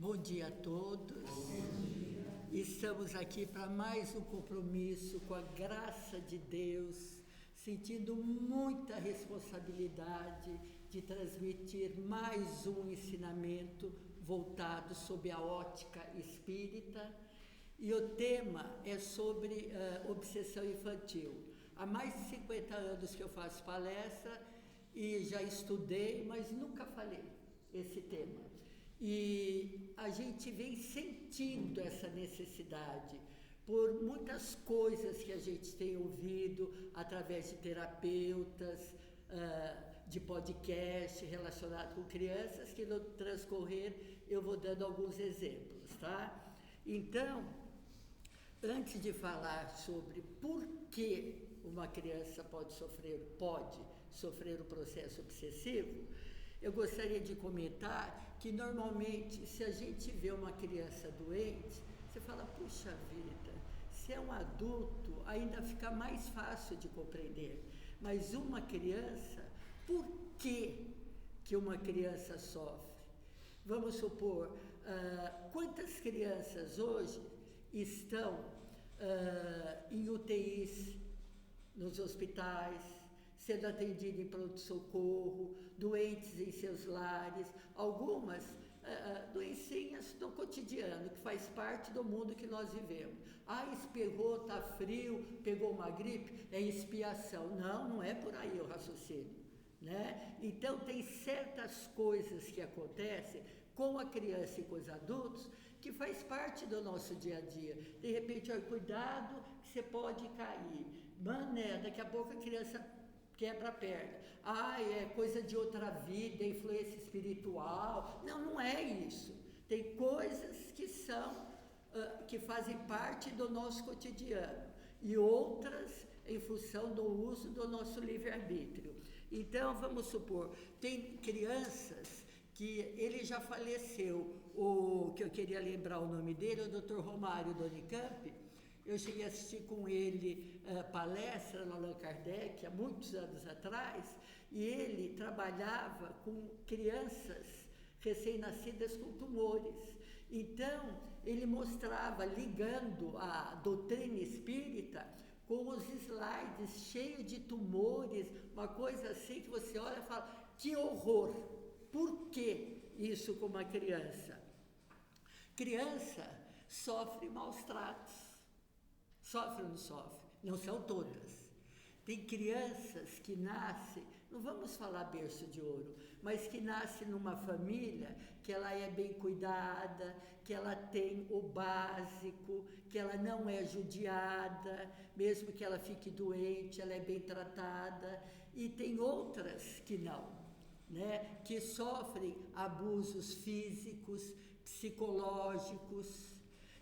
Bom dia a todos. Estamos aqui para mais um compromisso com a graça de Deus, sentindo muita responsabilidade de transmitir mais um ensinamento voltado sob a ótica espírita. E o tema é sobre obsessão infantil. Há mais de 50 anos que eu faço palestra e já estudei, mas nunca falei esse tema. E a gente vem sentindo essa necessidade por muitas coisas que a gente tem ouvido através de terapeutas, de podcast relacionado com crianças, que no transcorrer eu vou dando alguns exemplos, tá? Então, antes de falar sobre por que uma criança pode sofrer o processo obsessivo, eu gostaria de comentar que normalmente, se a gente vê uma criança doente, você fala, puxa vida, se é um adulto, ainda fica mais fácil de compreender. Mas uma criança, por que uma criança sofre? Vamos supor, quantas crianças hoje estão em UTIs, nos hospitais, sendo atendidas em pronto-socorro, doentes em seus lares, algumas doencinhas do cotidiano, que faz parte do mundo que nós vivemos. Espirrou, está frio, pegou uma gripe, é expiação. Não é por aí o raciocínio, né? Então, tem certas coisas que acontecem com a criança e com os adultos que faz parte do nosso dia a dia. De repente, cuidado que você pode cair. Daqui a pouco a criança quebra a perna. É coisa de outra vida, influência espiritual. Não é isso. Tem coisas que que fazem parte do nosso cotidiano e outras em função do uso do nosso livre-arbítrio. Então, vamos supor, tem crianças que ele já faleceu, o que eu queria lembrar o nome dele, o Dr. Romário do Unicamp. Eu cheguei a assistir com ele palestra no Allan Kardec, há muitos anos atrás, e ele trabalhava com crianças recém-nascidas com tumores. Então, ele mostrava, ligando a doutrina espírita com os slides cheios de tumores, uma coisa assim que você olha e fala, que horror! Por que isso com uma criança? Criança sofre maus tratos. Sofre ou não sofre? Não são todas. Tem crianças que nascem, não vamos falar berço de ouro, mas que nascem numa família que ela é bem cuidada, que ela tem o básico, que ela não é judiada, mesmo que ela fique doente, ela é bem tratada. E tem outras que não, né? Que sofrem abusos físicos, psicológicos,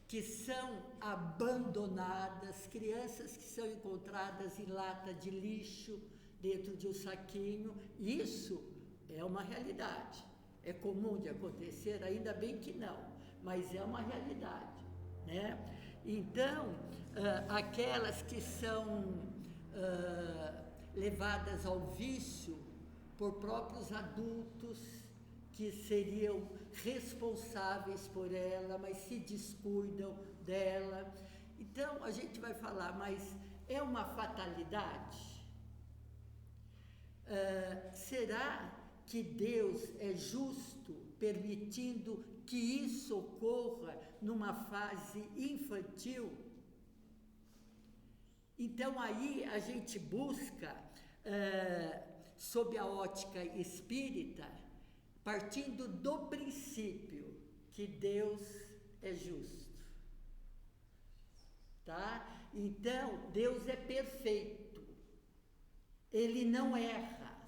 que são abandonadas, crianças que são encontradas em lata de lixo, dentro de um saquinho. Isso é uma realidade. É comum de acontecer? Ainda bem que não, mas é uma realidade, né? Então, aquelas que são levadas ao vício por próprios adultos, que seriam responsáveis por ela, mas se descuidam dela. Então, a gente vai falar, mas é uma fatalidade? Será que Deus é justo permitindo que isso ocorra numa fase infantil? Então, aí a gente busca, sob a ótica espírita, partindo do princípio que Deus é justo, tá? Então, Deus é perfeito, Ele não erra,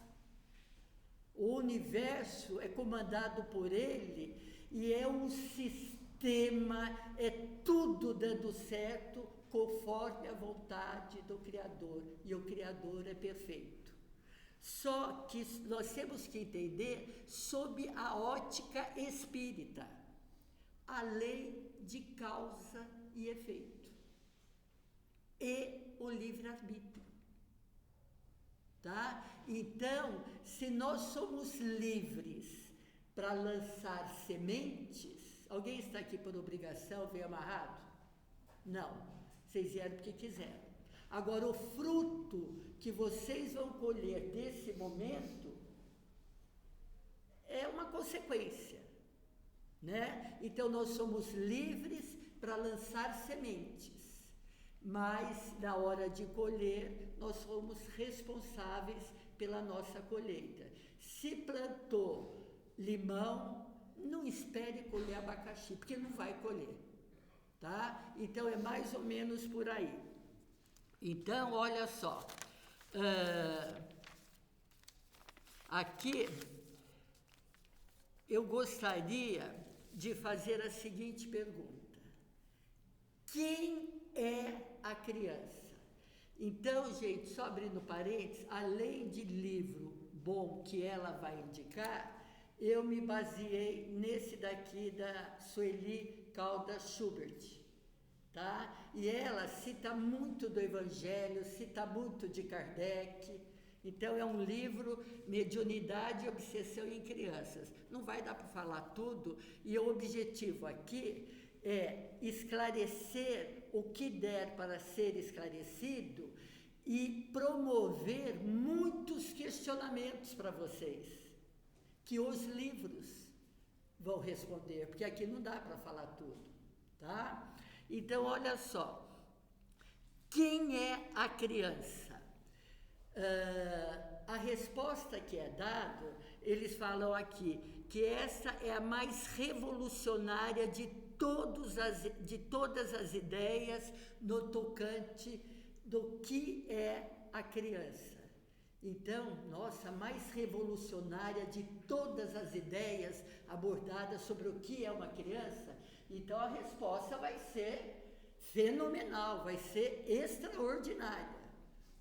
o universo é comandado por Ele e é um sistema, é tudo dando certo conforme a vontade do Criador, e o Criador é perfeito. Só que nós temos que entender sob a ótica espírita, a lei de causa e efeito e o livre-arbítrio, tá? Então, se nós somos livres para lançar sementes, Alguém está aqui por obrigação, veio amarrado? Não. Vocês vieram porque quiseram. Agora, o fruto que vocês vão colher desse momento é uma consequência, né? Então, nós somos livres para lançar sementes, mas na hora de colher, nós somos responsáveis pela nossa colheita. Se plantou limão, não espere colher abacaxi, porque não vai colher, tá? Então, é mais ou menos por aí. Então, olha só, aqui eu gostaria de fazer a seguinte pergunta: quem é a criança? Então, gente, só abrindo parênteses, além de livro bom que ela vai indicar, eu me baseei nesse daqui da Sueli Caldas Schubert, tá? E ela cita muito do Evangelho, cita muito de Kardec. Então, é um livro, Mediunidade e Obsessão em Crianças. Não vai dar para falar tudo, e o objetivo aqui é esclarecer o que der para ser esclarecido e promover muitos questionamentos para vocês, que os livros vão responder, porque aqui não dá para falar tudo, tá? Então, olha só, quem é a criança? A resposta que é dada, eles falam aqui, que essa é a mais revolucionária de todas as ideias no tocante do que é a criança. Então, nossa, a mais revolucionária de todas as ideias abordadas sobre o que é uma criança. Então, a resposta vai ser fenomenal, vai ser extraordinária.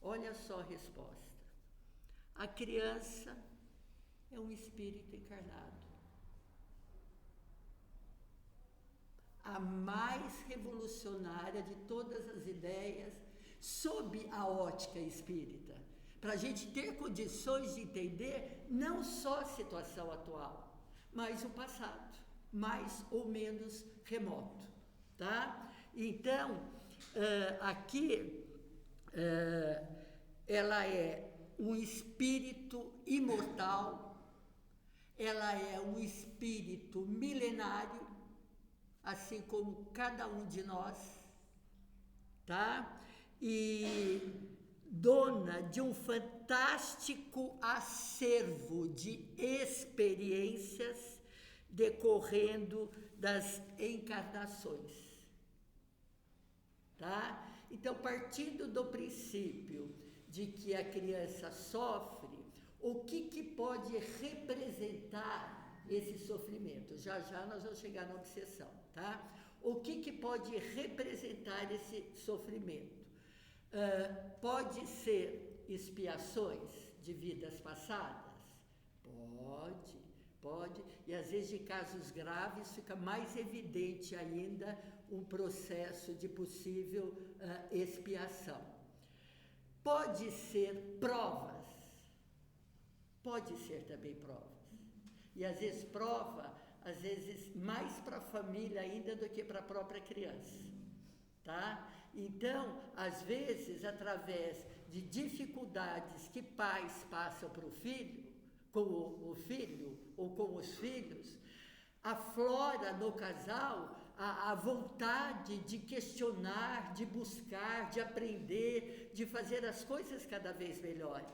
Olha só a resposta. A criança é um espírito encarnado. A mais revolucionária de todas as ideias, sob a ótica espírita, para a gente ter condições de entender não só a situação atual, mas o passado, mais ou menos remoto, tá? Então, aqui, ela é um espírito imortal, ela é um espírito milenário, assim como cada um de nós, tá? E dona de um fantástico acervo de experiências decorrendo das encarnações, tá? Então, partindo do princípio de que a criança sofre, o que pode representar esse sofrimento? Já já nós vamos chegar na obsessão, tá? O que pode representar esse sofrimento? Pode ser expiações de vidas passadas? Pode. E às vezes, em casos graves, fica mais evidente ainda um processo de possível expiação. Pode ser provas. Pode ser também provas. E às vezes prova, às vezes mais para a família ainda do que para a própria criança, tá? Então, às vezes, através de dificuldades que pais passam para o filho, com o filho ou com os filhos, aflora no casal a vontade de questionar, de buscar, de aprender, de fazer as coisas cada vez melhores,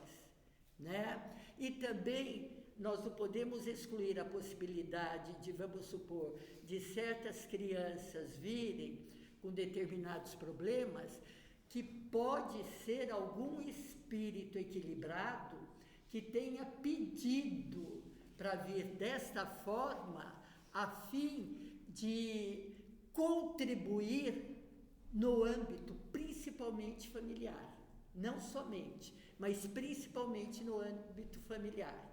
né? E também nós não podemos excluir a possibilidade de, vamos supor, de certas crianças virem com determinados problemas, que pode ser algum espírito equilibrado que tenha pedido para vir desta forma, a fim de contribuir no âmbito principalmente familiar. Não somente, mas principalmente no âmbito familiar.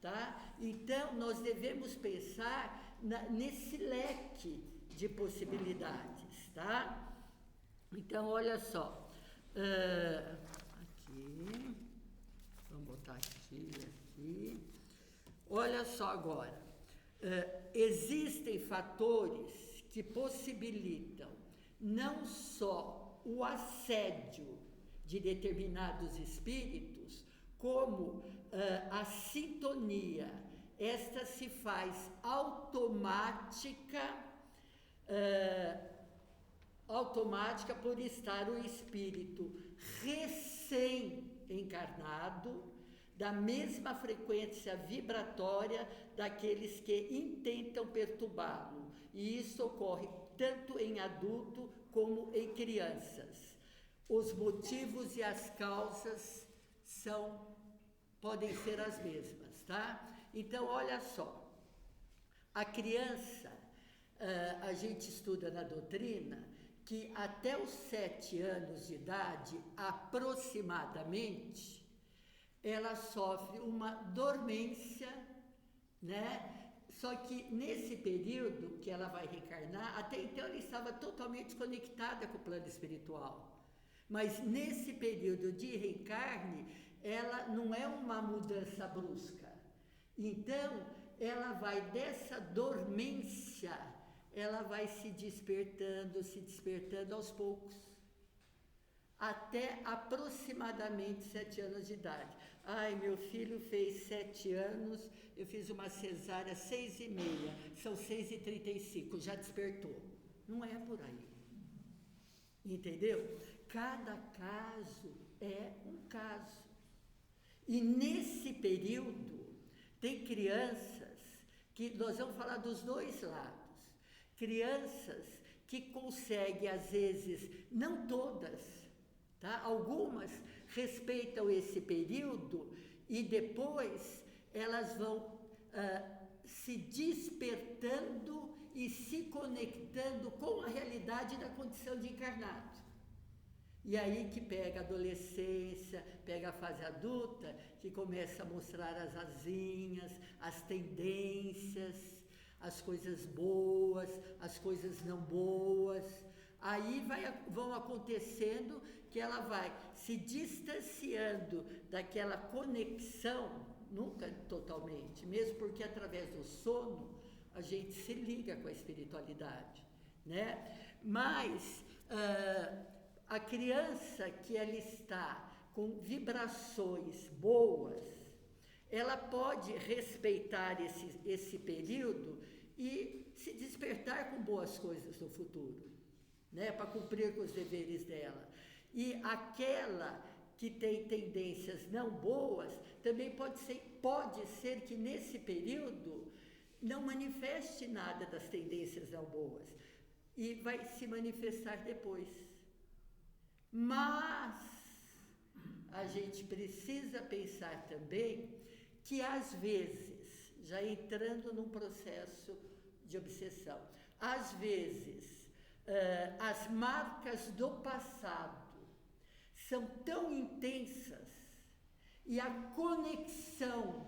Tá? Então, nós devemos pensar nesse leque de possibilidades, tá? Então, olha só, aqui, vamos botar aqui, olha só agora, existem fatores que possibilitam não só o assédio de determinados espíritos, como a sintonia. Esta se faz automática por estar o espírito recém-encarnado, da mesma frequência vibratória daqueles que intentam perturbá-lo. E isso ocorre tanto em adulto como em crianças. Os motivos e as causas podem ser as mesmas, tá? Então, olha só, a criança, a gente estuda na doutrina que até os 7 anos de idade, aproximadamente, ela sofre uma dormência, né? Só que nesse período que ela vai reencarnar, até então ela estava totalmente conectada com o plano espiritual. Mas nesse período de reencarne, ela não é uma mudança brusca. Então, ela vai dessa dormência, ela vai se despertando aos poucos, até aproximadamente 7 anos de idade. Ai, meu filho fez 7 anos, eu fiz uma cesárea 6h30, são 6h35, já despertou. Não é por aí. Entendeu? Cada caso é um caso. E nesse período, tem crianças que nós vamos falar dos dois lados. Crianças que conseguem, às vezes, não todas, tá? Algumas respeitam esse período e depois elas vão se despertando e se conectando com a realidade da condição de encarnado. E aí que pega a adolescência, pega a fase adulta, que começa a mostrar as asinhas, as tendências, as coisas boas, as coisas não boas. Aí vão acontecendo que ela vai se distanciando daquela conexão, nunca totalmente, mesmo porque através do sono a gente se liga com a espiritualidade, né? Mas a criança que ela está com vibrações boas, ela pode respeitar esse período e se despertar com boas coisas no futuro, né? Para cumprir com os deveres dela. E aquela que tem tendências não boas, também pode ser que nesse período não manifeste nada das tendências não boas e vai se manifestar depois. Mas a gente precisa pensar também que às vezes, já entrando num processo de obsessão, às vezes as marcas do passado são tão intensas e a conexão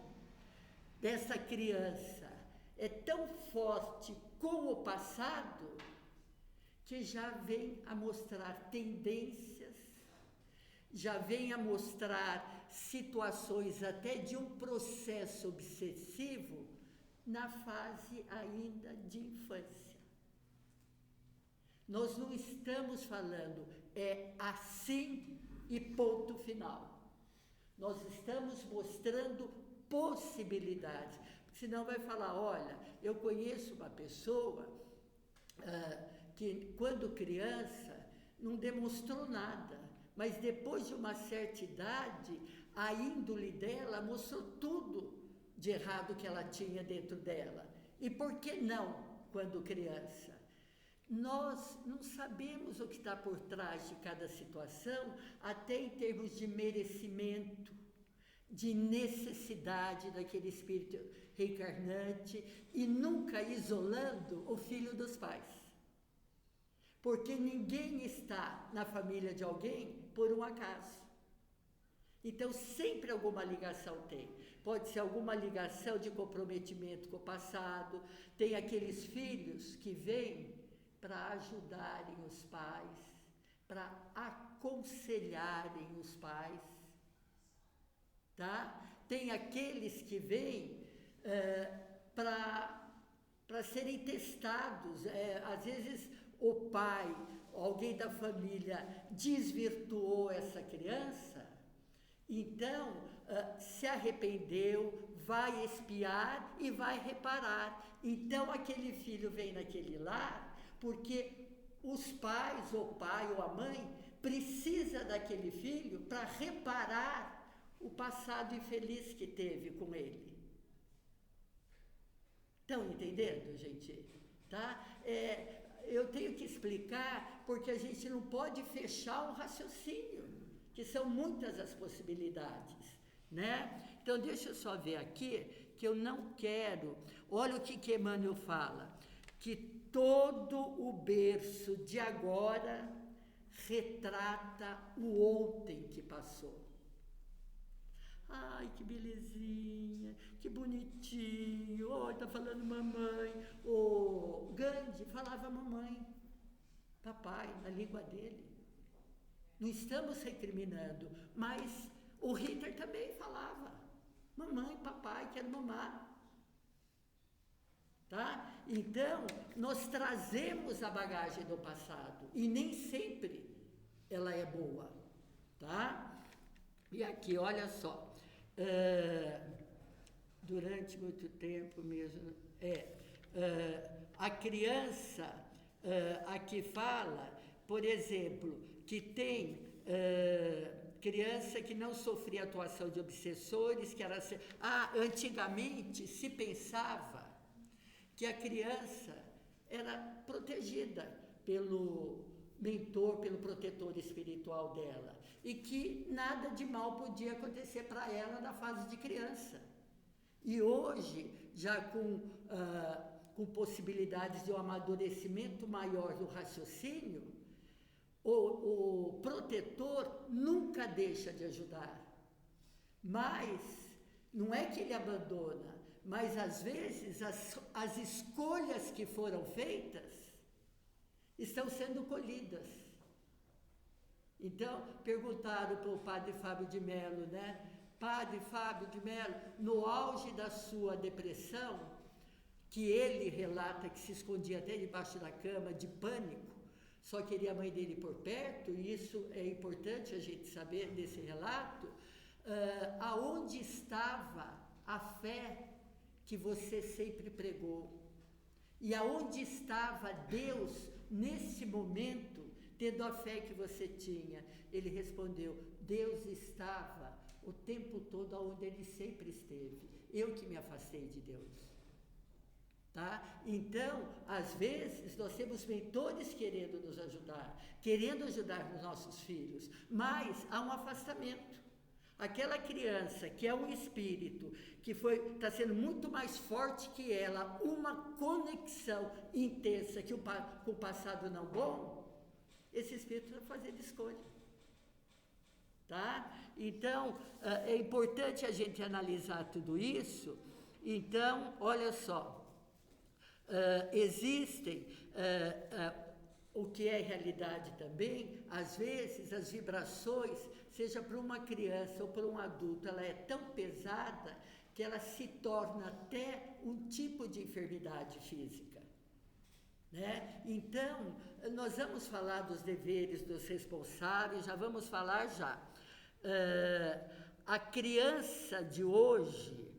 dessa criança é tão forte com o passado que já vem a mostrar tendências, já vem a mostrar situações até de um processo obsessivo na fase ainda de infância. Nós não estamos falando assim e ponto final. Nós estamos mostrando possibilidades. Senão vai falar, olha, eu conheço uma pessoa que quando criança não demonstrou nada, mas depois de uma certa idade, a índole dela mostrou tudo de errado que ela tinha dentro dela. E por que não quando criança? Nós não sabemos o que está por trás de cada situação, até em termos de merecimento, de necessidade daquele espírito reencarnante, e nunca isolando o filho dos pais. Porque ninguém está na família de alguém por um acaso. Então, sempre alguma ligação tem. Pode ser alguma ligação de comprometimento com o passado. Tem aqueles filhos que vêm para ajudarem os pais, para aconselharem os pais, tá? Tem aqueles que vêm para para serem testados. Às vezes o pai, alguém da família desvirtuou essa criança, então se arrependeu, vai expiar e vai reparar. Então aquele filho vem naquele lar porque os pais, o pai ou a mãe, precisa daquele filho para reparar o passado infeliz que teve com ele. Estão entendendo, gente? Tá? Eu tenho que explicar porque a gente não pode fechar um raciocínio, que são muitas as possibilidades, né? Então, deixa eu só ver aqui, que eu não quero... Olha o que Emmanuel fala, que todo o berço de agora retrata o ontem que passou. Ai, que belezinha, que bonitinho, tá falando mamãe. O Gandhi falava mamãe, papai, na língua dele. Não estamos recriminando, mas o Hitler também falava mamãe, papai, quero mamar. Tá? Então, nós trazemos a bagagem do passado e nem sempre ela é boa, tá? E aqui, olha só, durante muito tempo mesmo, a criança aqui fala, por exemplo, que tem criança que não sofria atuação de obsessores, que era... antigamente se pensava que a criança era protegida pelo mentor, pelo protetor espiritual dela, e que nada de mal podia acontecer para ela na fase de criança. E hoje, já com possibilidades de um amadurecimento maior do raciocínio, o protetor nunca deixa de ajudar. Mas não é que ele abandona, mas às vezes as escolhas que foram feitas estão sendo colhidas. Então, perguntaram para o padre Fábio de Mello, né? Padre Fábio de Mello, no auge da sua depressão, que ele relata que se escondia até debaixo da cama, de pânico, só queria a mãe dele por perto, e isso é importante a gente saber desse relato, aonde estava a fé que você sempre pregou? E aonde estava Deus nesse momento, tendo a fé que você tinha? Ele respondeu, Deus estava o tempo todo onde ele sempre esteve. Eu que me afastei de Deus. Tá? Então, às vezes, nós temos mentores querendo nos ajudar, querendo ajudar os nossos filhos, mas há um afastamento. Aquela criança que é um espírito, que está sendo muito mais forte que ela, uma conexão intensa com o passado não bom, esse espírito vai fazer de escolha. Tá? Então, é importante a gente analisar tudo isso. Então, olha só, existem... o que é realidade também, às vezes as vibrações, seja para uma criança ou para um adulto, ela é tão pesada que ela se torna até um tipo de enfermidade física, né? Então, nós vamos falar dos deveres dos responsáveis, já vamos falar já. A criança de hoje,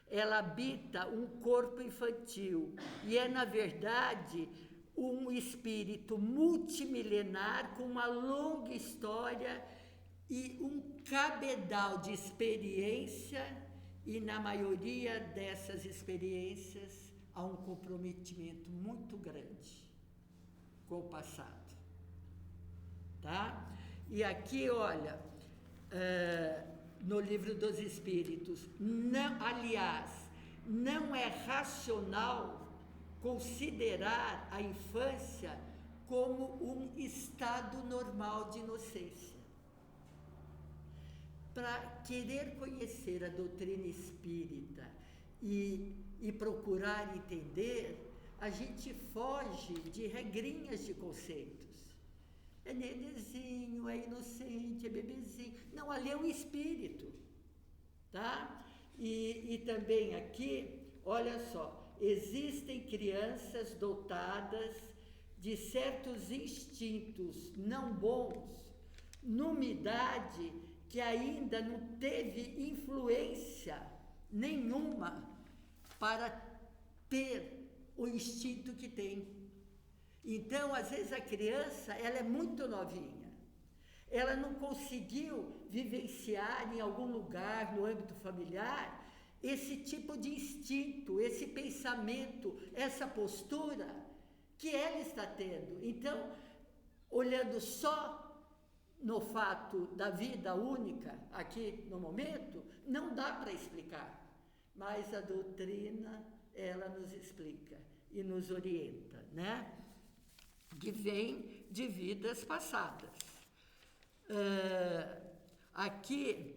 ela habita um corpo infantil e é, na verdade, um espírito multimilenar com uma longa história e um cabedal de experiência, e na maioria dessas experiências há um comprometimento muito grande com o passado. Tá? E aqui, olha, no Livro dos Espíritos, não é racional considerar a infância como um estado normal de inocência. Para querer conhecer a doutrina espírita e procurar entender, a gente foge de regrinhas de conceitos. É nenezinho, é inocente, é bebezinho. Não, ali é um espírito, tá? E também aqui, olha só, existem crianças dotadas de certos instintos não bons, numa idade que ainda não teve influência nenhuma para ter o instinto que tem. Então, às vezes a criança, ela é muito novinha, ela não conseguiu vivenciar em algum lugar, no âmbito familiar, esse tipo de instinto, esse pensamento, essa postura que ela está tendo. Então, olhando só no fato da vida única, aqui no momento, não dá para explicar, mas a doutrina, ela nos explica e nos orienta, né? Que vem de vidas passadas. Aqui,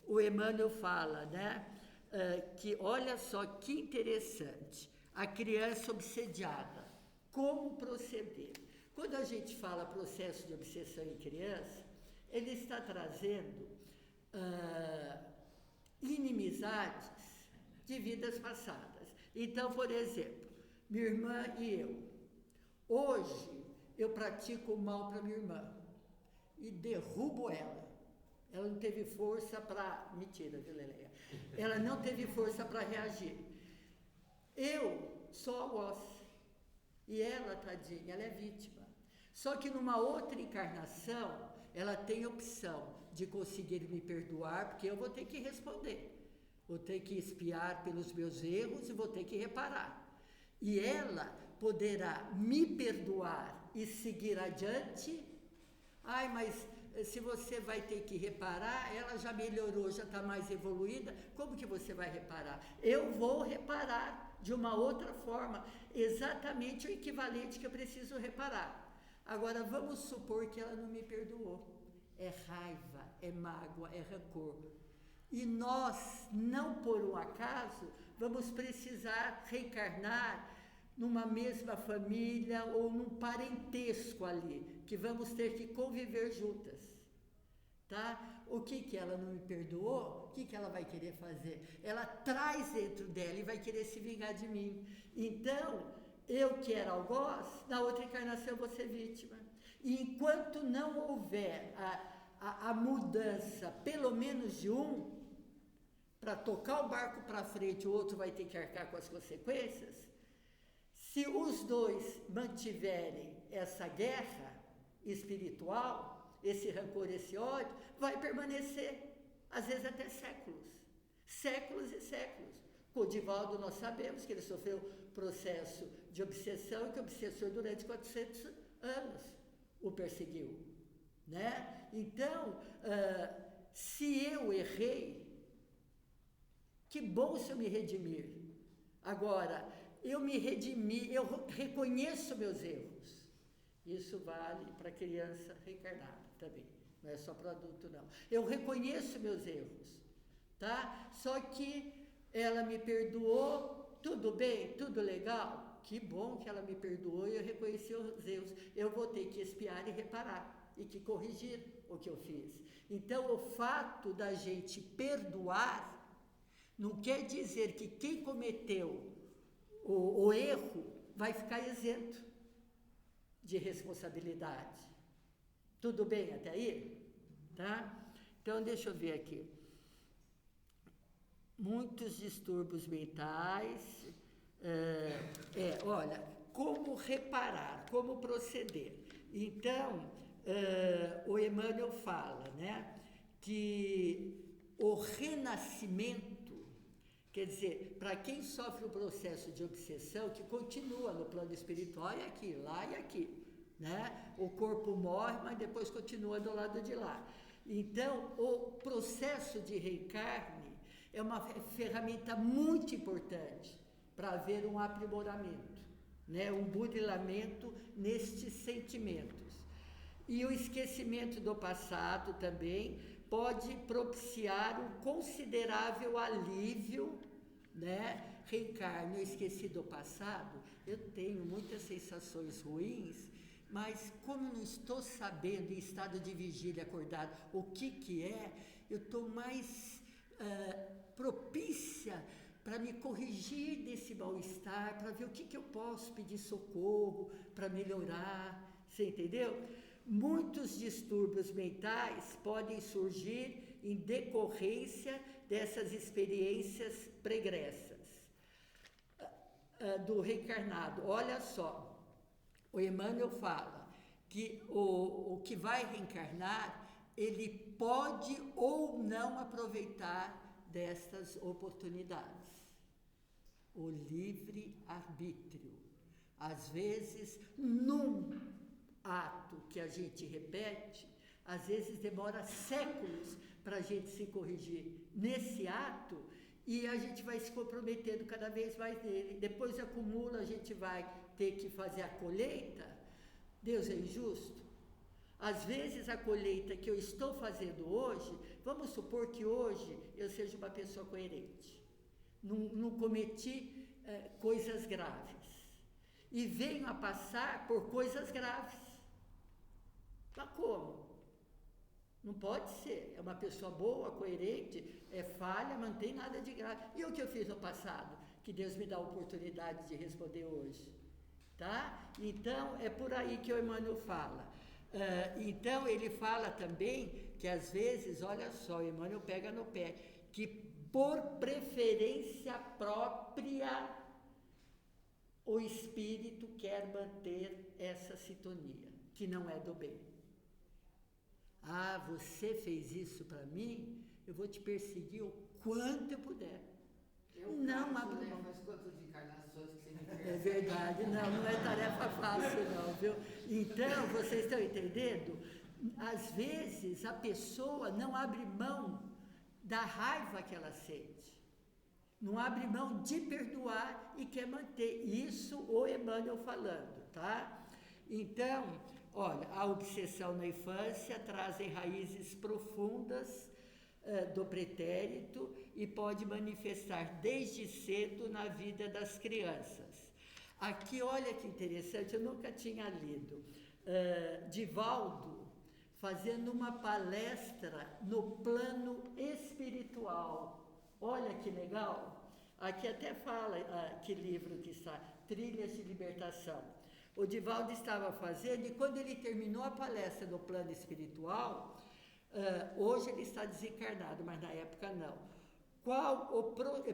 o Emmanuel fala, né? Que olha só que interessante, a criança obsediada, como proceder. Quando a gente fala processo de obsessão em criança, ele está trazendo inimizades de vidas passadas. Então, por exemplo, minha irmã e eu, hoje eu pratico o mal para minha irmã e derrubo ela. Ela não teve força para... Mentira, viu, Leleia? Ela não teve força para reagir. Eu sou algoz. E ela, tadinha, ela é vítima. Só que numa outra encarnação, ela tem opção de conseguir me perdoar, porque eu vou ter que responder. Vou ter que expiar pelos meus erros e vou ter que reparar. E ela poderá me perdoar e seguir adiante. Ai, mas se você vai ter que reparar, ela já melhorou, já está mais evoluída, como que você vai reparar? Eu vou reparar de uma outra forma, exatamente o equivalente que eu preciso reparar. Agora, vamos supor que ela não me perdoou. É raiva, é mágoa, é rancor. E nós, não por um acaso, vamos precisar reencarnar numa mesma família ou num parentesco ali, que vamos ter que conviver juntas, tá? O que ela não me perdoou, o que ela vai querer fazer? Ela traz dentro dela e vai querer se vingar de mim. Então, eu que era algoz, na outra encarnação eu vou ser vítima. E enquanto não houver a mudança, pelo menos de um, para tocar o barco para frente, o outro vai ter que arcar com as consequências. Se os dois mantiverem essa guerra espiritual, esse rancor, esse ódio, vai permanecer, às vezes até séculos. Séculos e séculos. Com o Divaldo nós sabemos que ele sofreu processo de obsessão e que o obsessor durante 400 anos o perseguiu, né? Então, se eu errei, que bom se eu me redimir. Agora, eu me redimi, eu reconheço meus erros. Isso vale para criança reencarnada também, não é só para adulto não. Eu reconheço meus erros, tá? Só que ela me perdoou, tudo bem, tudo legal, que bom que ela me perdoou e eu reconheci os erros. Eu vou ter que expiar e reparar e que corrigir o que eu fiz. Então, o fato da gente perdoar não quer dizer que quem cometeu o erro vai ficar isento de responsabilidade. Tudo bem até aí? Tá? Então, deixa eu ver aqui. Muitos distúrbios mentais. Olha, como reparar, como proceder. Então, o Emmanuel fala, né, que o renascimento, quer dizer, para quem sofre o processo de obsessão, que continua no plano espiritual, é aqui, lá e aqui, né? O corpo morre, mas depois continua do lado de lá. Então, o processo de reencarne é uma ferramenta muito importante para haver um aprimoramento, né? Um burilamento nestes sentimentos. E o esquecimento do passado também pode propiciar um considerável alívio, né? Reencarne. Eu esqueci do passado, eu tenho muitas sensações ruins, mas como eu não estou sabendo em estado de vigília acordado o que é, eu estou mais propícia para me corrigir desse mal-estar, para ver o que eu posso pedir socorro, para melhorar, você entendeu? Muitos distúrbios mentais podem surgir em decorrência dessas experiências pregressas do reencarnado. Olha só, o Emmanuel fala que o que vai reencarnar, ele pode ou não aproveitar destas oportunidades. O livre-arbítrio. Às vezes, num ato que a gente repete, às vezes demora séculos para a gente se corrigir nesse ato, e a gente vai se comprometendo cada vez mais nele. Depois acumula, a gente vai ter que fazer a colheita. Deus é injusto? Às vezes a colheita que eu estou fazendo hoje, vamos supor que hoje eu seja uma pessoa coerente, não cometi coisas graves, e venho a passar por coisas graves. Mas como? Não pode ser. É uma pessoa boa, coerente, é falha, mas não tem nada de grave. E o que eu fiz no passado? Que Deus me dá a oportunidade de responder hoje. Tá? Então, é por aí que o Emmanuel fala. Então, ele fala também que às vezes, olha só, o Emmanuel pega no pé, que por preferência própria, o espírito quer manter essa sintonia, que não é do bem. Ah, você fez isso para mim, eu vou te perseguir o quanto eu puder. Não abre mão. Faz quantas encarnações que você me persegue? É verdade, não é tarefa fácil não, viu? Então, vocês estão entendendo? Às vezes a pessoa não abre mão da raiva que ela sente. Não abre mão de perdoar e quer manter. Isso o Emmanuel falando, tá? Então, olha, a obsessão na infância trazem raízes profundas do pretérito e pode manifestar desde cedo na vida das crianças. Aqui, olha que interessante, eu nunca tinha lido. Divaldo fazendo uma palestra no plano espiritual. Olha que legal. Aqui até fala que livro que está, Trilhas de Libertação. O Divaldo estava fazendo, e quando ele terminou a palestra no plano espiritual, hoje ele está desencarnado, mas na época não.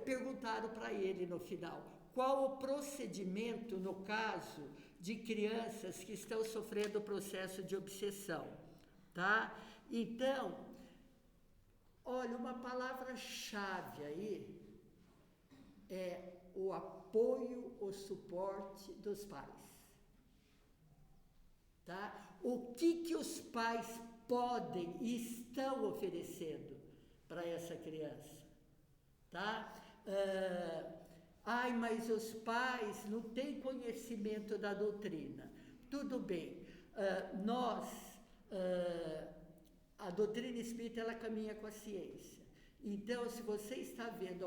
Perguntaram para ele no final, qual o procedimento no caso de crianças que estão sofrendo o processo de obsessão, tá? Então, olha, uma palavra-chave aí é o apoio, o suporte dos pais. Tá? O que os pais podem e estão oferecendo para essa criança? Tá? Mas os pais não têm conhecimento da doutrina. Tudo bem, a doutrina espírita, ela caminha com a ciência. Então, se você está vendo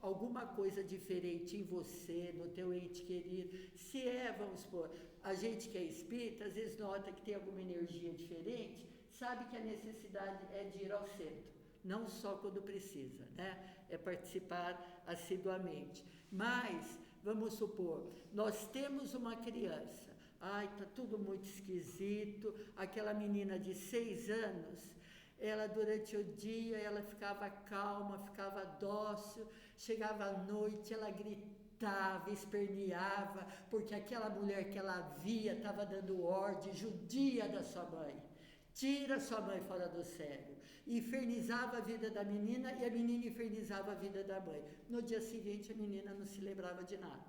alguma coisa diferente em você, no teu ente querido, se vamos supor, a gente que é espírita, às vezes nota que tem alguma energia diferente, sabe que a necessidade é de ir ao centro, não só quando precisa, né? É participar assiduamente. Mas, vamos supor, nós temos uma criança, tá tudo muito esquisito, aquela menina de 6 anos, ela durante o dia, ela ficava calma, ficava dócil, chegava à noite, ela gritava, esperneava, porque aquela mulher que ela via estava dando ordem, judia da sua mãe, tira sua mãe fora do sério, infernizava a vida da menina e a menina infernizava a vida da mãe. No dia seguinte a menina não se lembrava de nada,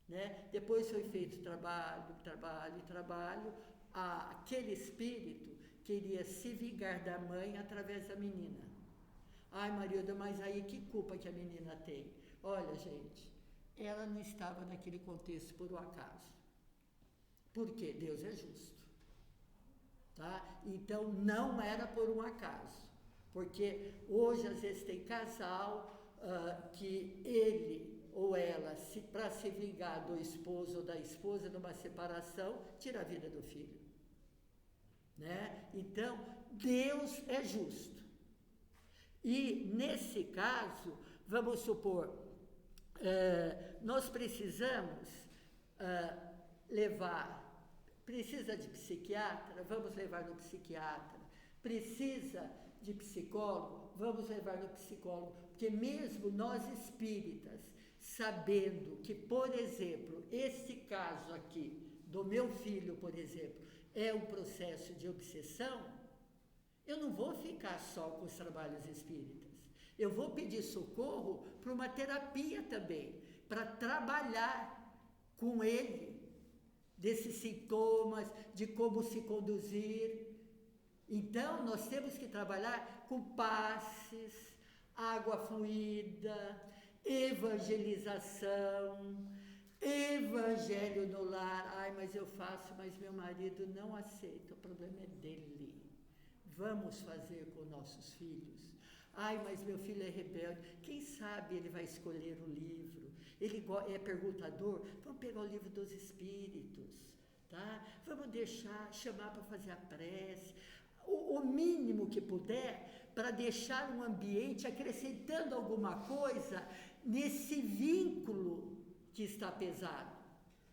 né? Depois foi feito trabalho, aquele espírito queria se vingar da mãe através da menina. Ai, Marilda, mas aí que culpa que a menina tem? Olha, gente, ela não estava naquele contexto por um acaso. Porque Deus é justo. Tá? Então, não era por um acaso. Porque hoje, às vezes, tem casal que ele ou ela, para se vingar do esposo ou da esposa numa separação, tira a vida do filho. Né? Então, Deus é justo. E, nesse caso, vamos supor, nós precisamos precisa de psiquiatra, vamos levar no psiquiatra. Precisa de psicólogo, vamos levar no psicólogo. Porque mesmo nós espíritas, sabendo que, por exemplo, esse caso aqui, do meu filho, por exemplo, é um processo de obsessão, eu não vou ficar só com os trabalhos espíritas. Eu vou pedir socorro para uma terapia também, para trabalhar com ele, desses sintomas, de como se conduzir. Então, nós temos que trabalhar com passes, água fluida, evangelização, evangelho no lar. Ai, mas eu faço, mas meu marido não aceita, o problema é dele. Vamos fazer com nossos filhos. Ai, mas meu filho é rebelde. Quem sabe ele vai escolher o livro. Ele é perguntador. Vamos pegar o livro dos espíritos, tá? Vamos chamar para fazer a prece. O mínimo que puder, para deixar um ambiente acrescentando alguma coisa nesse vínculo que está pesado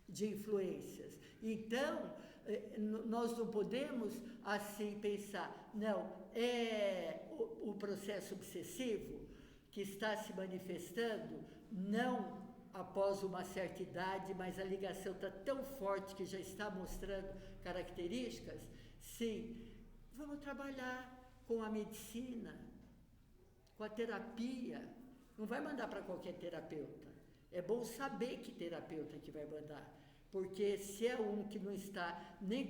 de influências. Então, nós não podemos assim pensar, não, é o processo obsessivo que está se manifestando, não após uma certa idade, mas a ligação está tão forte que já está mostrando características. Sim, vamos trabalhar com a medicina, com a terapia. Não vai mandar para qualquer terapeuta. É bom saber que terapeuta que vai mandar. Porque se é um que não está nem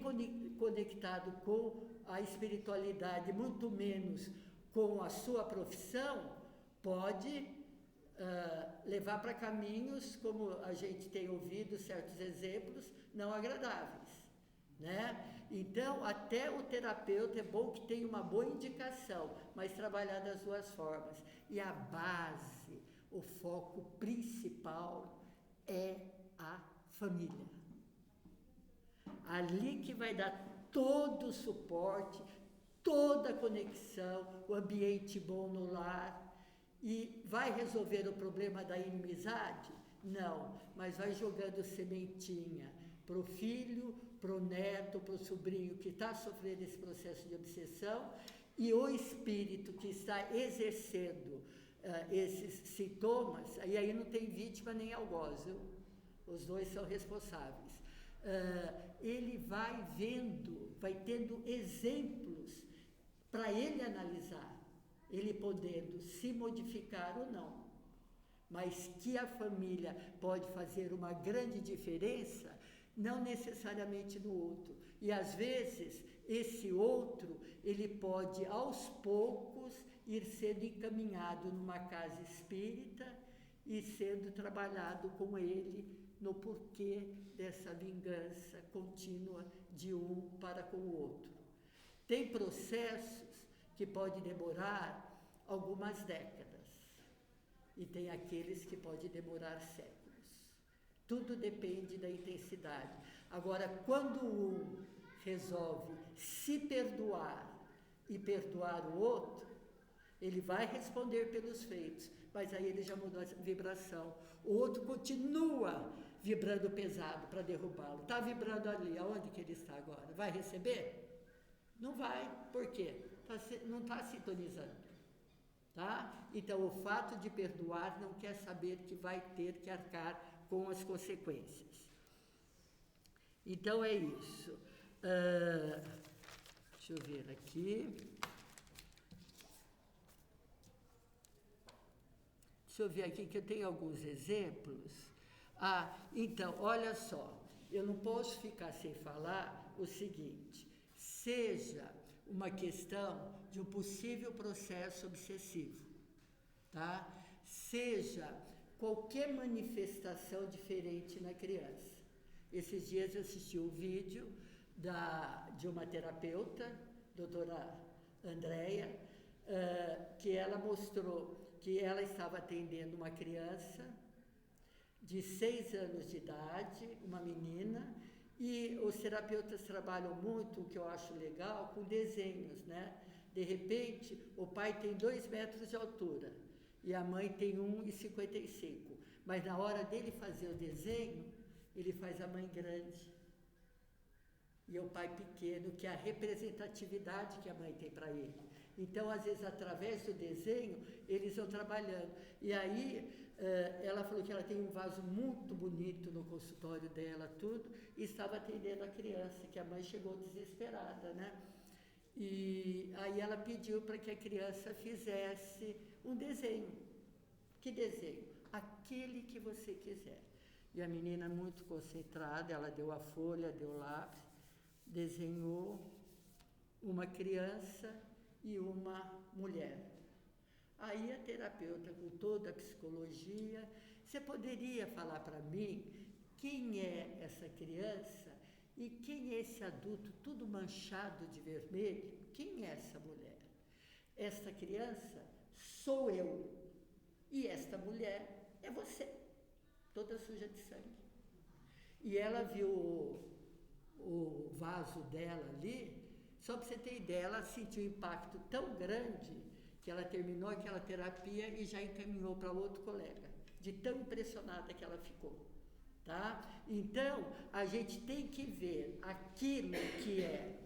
conectado com a espiritualidade, muito menos com a sua profissão, pode levar para caminhos, como a gente tem ouvido certos exemplos, não agradáveis, né? Então, até o terapeuta é bom que tenha uma boa indicação, mas trabalhar das duas formas. E a base, o foco principal é a família. Ali que vai dar todo o suporte, toda a conexão, o ambiente bom no lar. E vai resolver o problema da inimizade? Não, mas vai jogando sementinha para o filho, para o neto, para o sobrinho que está sofrendo esse processo de obsessão, e o espírito que está exercendo esses sintomas, e aí não tem vítima nem algoz, viu? Os dois são responsáveis. Ele vai vendo, vai tendo exemplos para ele analisar, ele podendo se modificar ou não. Mas que a família pode fazer uma grande diferença, não necessariamente no outro. E às vezes, esse outro, ele pode aos poucos ir sendo encaminhado numa casa espírita e sendo trabalhado com ele no porquê dessa vingança contínua de um para com o outro. Tem processos que podem demorar algumas décadas e tem aqueles que podem demorar séculos. Tudo depende da intensidade. Agora, quando um resolve se perdoar e perdoar o outro, ele vai responder pelos feitos, mas aí ele já mudou a vibração. O outro continua vibrando pesado para derrubá-lo. Está vibrando ali, aonde que ele está agora? Vai receber? Não vai. Por quê? Não está sintonizando. Tá? Então, o fato de perdoar não quer saber que vai ter que arcar com as consequências. Então, é isso. Deixa eu ver aqui. Deixa eu ver aqui que eu tenho alguns exemplos. Então, olha só. Eu não posso ficar sem falar o seguinte. Seja uma questão de um possível processo obsessivo, tá? Seja qualquer manifestação diferente na criança. Esses dias eu assisti um vídeo de uma terapeuta, doutora Andréia, que ela mostrou que ela estava atendendo uma criança de 6 anos de idade, uma menina, e os terapeutas trabalham muito, o que eu acho legal, com desenhos, né? De repente, o pai tem 2 metros de altura e a mãe tem 1,55. Mas na hora dele fazer o desenho, ele faz a mãe grande e o pai pequeno, que é a representatividade que a mãe tem para ele. Então, às vezes, através do desenho, eles vão trabalhando. E aí, ela falou que ela tem um vaso muito bonito no consultório dela, tudo, e estava atendendo a criança, que a mãe chegou desesperada, né? E aí ela pediu para que a criança fizesse um desenho. Que desenho? Aquele que você quiser. E a menina, muito concentrada, ela deu a folha, deu o lápis, desenhou uma criança e uma mulher. Aí a terapeuta, com toda a psicologia, você poderia falar para mim quem é essa criança e quem é esse adulto tudo manchado de vermelho? Quem é essa mulher? Esta criança sou eu e esta mulher é você, toda suja de sangue. E ela viu o vaso dela ali, só para você ter ideia, ela sentiu um impacto tão grande que ela terminou aquela terapia e já encaminhou para outro colega, de tão impressionada que ela ficou, tá? Então, a gente tem que ver aquilo que é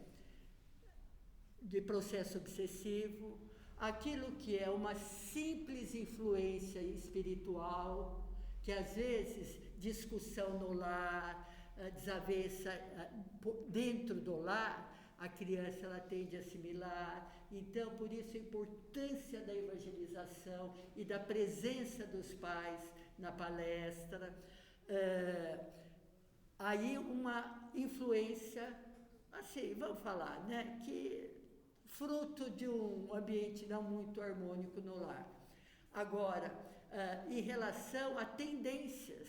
de processo obsessivo, aquilo que é uma simples influência espiritual, que às vezes discussão no lar, desavença dentro do lar, a criança ela tende a assimilar. Então, por isso a importância da evangelização e da presença dos pais na palestra. Aí uma influência, assim, vamos falar, né, que fruto de um ambiente não muito harmônico no lar. Agora, em relação a tendências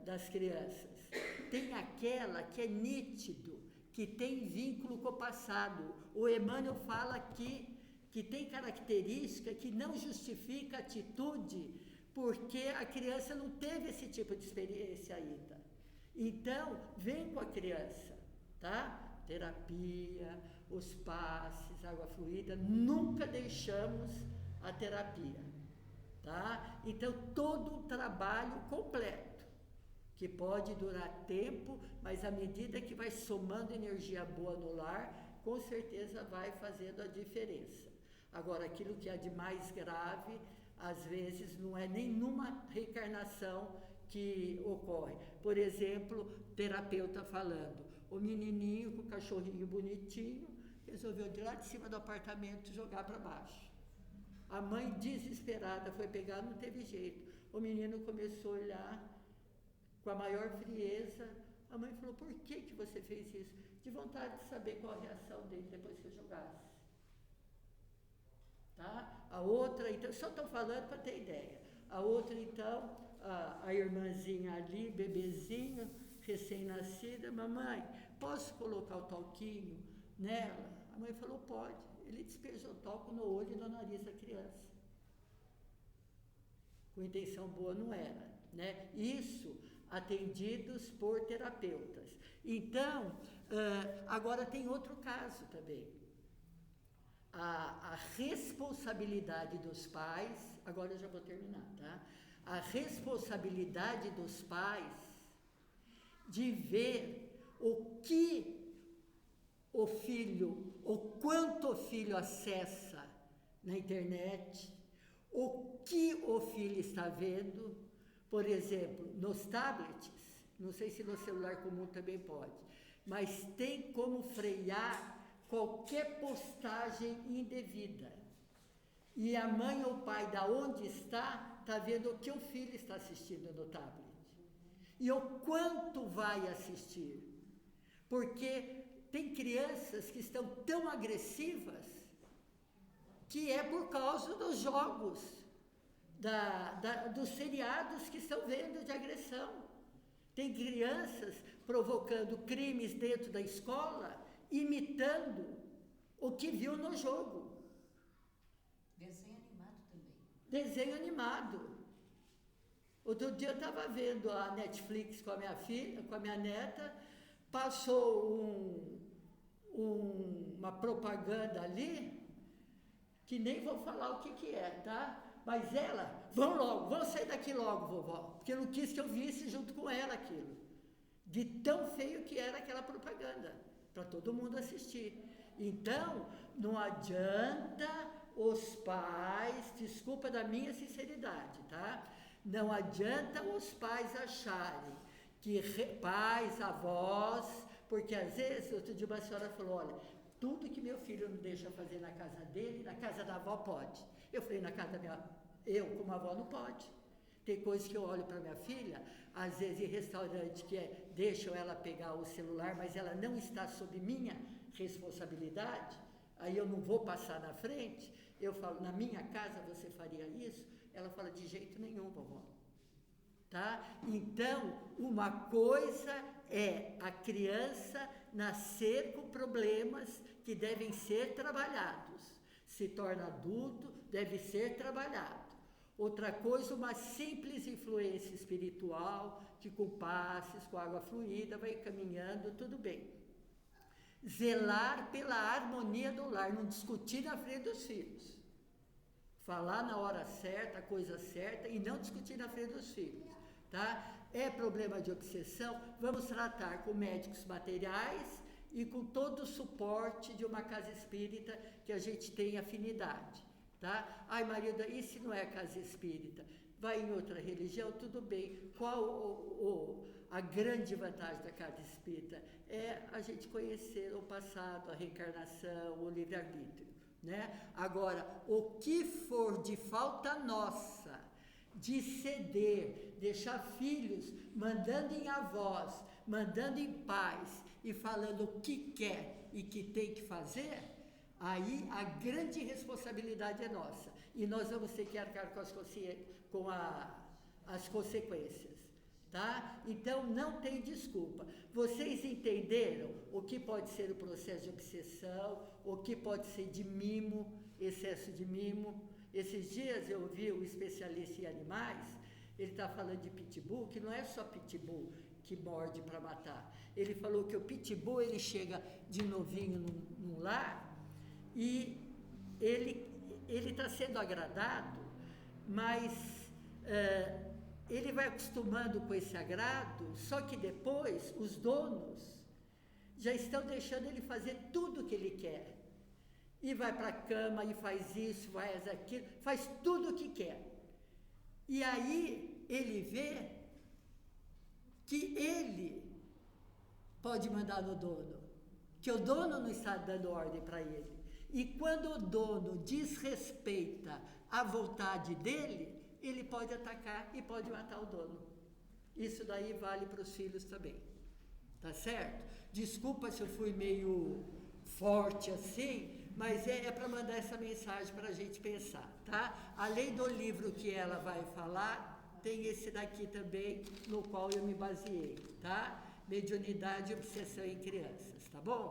das crianças, tem aquela que é nítido, que tem vínculo com o passado. O Emmanuel fala que tem característica que não justifica a atitude, porque a criança não teve esse tipo de experiência ainda. Então, vem com a criança, tá? Terapia, os passes, água fluida, nunca deixamos a terapia, tá? Então, todo um trabalho completo, que pode durar tempo, mas à medida que vai somando energia boa no lar, com certeza vai fazendo a diferença. Agora, aquilo que é de mais grave, às vezes não é nenhuma reencarnação que ocorre. Por exemplo, terapeuta falando, o menininho com o cachorrinho bonitinho, resolveu de lá de cima do apartamento jogar para baixo. A mãe desesperada foi pegar, não teve jeito. O menino começou a olhar com a maior frieza. A mãe falou, por que você fez isso? De vontade de saber qual a reação dele depois que eu jogasse. Tá? A outra, então, só estou falando para ter ideia. A outra, então, a irmãzinha ali, bebezinho, recém-nascida, mamãe, posso colocar o talquinho nela? A mãe falou, pode. Ele despejou o talco no olho e no nariz da criança. Com intenção boa não era, né? Isso atendidos por terapeutas. Então, agora tem outro caso também. A responsabilidade dos pais, agora eu já vou terminar, tá? A responsabilidade dos pais de ver o que o filho, o quanto o filho acessa na internet, o que o filho está vendo. Por exemplo, nos tablets, não sei se no celular comum também pode, mas tem como frear qualquer postagem indevida. E a mãe ou o pai, da onde está vendo o que o filho está assistindo no tablet. E o quanto vai assistir. Porque tem crianças que estão tão agressivas que é por causa dos jogos, dos seriados que estão vendo de agressão. Tem crianças provocando crimes dentro da escola, imitando o que viu no jogo. Desenho animado também. Desenho animado. Outro dia eu estava vendo a Netflix com a minha filha, com a minha neta, passou uma propaganda ali, que nem vou falar o que é, tá? Mas ela, vão logo, vão sair daqui logo, vovó, porque eu não quis que eu visse junto com ela aquilo. De tão feio que era aquela propaganda, para todo mundo assistir. Então, não adianta os pais, desculpa da minha sinceridade, tá? Não adianta os pais acharem que pais, avós, porque às vezes, outro dia uma senhora falou, olha, tudo que meu filho não deixa fazer na casa dele, na casa da avó pode. Eu falei, na casa da eu como avó não pode. Tem coisas que eu olho para minha filha, às vezes em restaurante que deixam ela pegar o celular, mas ela não está sob minha responsabilidade, aí eu não vou passar na frente, eu falo, na minha casa você faria isso? Ela fala, de jeito nenhum, vovó. Tá? Então, uma coisa é a criança nascer com problemas que devem ser trabalhados. Se torna adulto, deve ser trabalhado. Outra coisa, uma simples influência espiritual, que com passes, com água fluida, vai caminhando, tudo bem. Zelar pela harmonia do lar, não discutir na frente dos filhos. Falar na hora certa, a coisa certa, e não discutir na frente dos filhos. Tá? É problema de obsessão, vamos tratar com médicos materiais e com todo o suporte de uma casa espírita que a gente tem afinidade. Tá? Ai, marido, e se não é casa espírita? Vai em outra religião, tudo bem. Qual a grande vantagem da casa espírita? É a gente conhecer o passado, a reencarnação, o livre-arbítrio. Né? Agora, o que for de falta nossa, de ceder, deixar filhos mandando em avós, mandando em pais e falando o que quer e que tem que fazer, aí a grande responsabilidade é nossa. E nós vamos ter que arcar com as consequências. Tá? Então, não tem desculpa. Vocês entenderam o que pode ser o processo de obsessão, o que pode ser de mimo, excesso de mimo. Esses dias eu vi um especialista em animais, ele está falando de pitbull, que não é só pitbull que morde para matar. Ele falou que o pitbull, ele chega de novinho num lar e ele está sendo agradado, mas ele vai acostumando com esse agrado, só que depois os donos já estão deixando ele fazer tudo o que ele quer. E vai para a cama, e faz isso, faz aquilo, faz tudo o que quer. E aí ele vê que ele pode mandar no dono, que o dono não está dando ordem para ele. E quando o dono desrespeita a vontade dele, ele pode atacar e pode matar o dono. Isso daí vale para os filhos também. Tá certo? Desculpa se eu fui meio forte assim, mas é para mandar essa mensagem para a gente pensar, tá? Além do livro que ela vai falar, tem esse daqui também, no qual eu me baseei, tá? Mediunidade e obsessão em crianças, tá bom?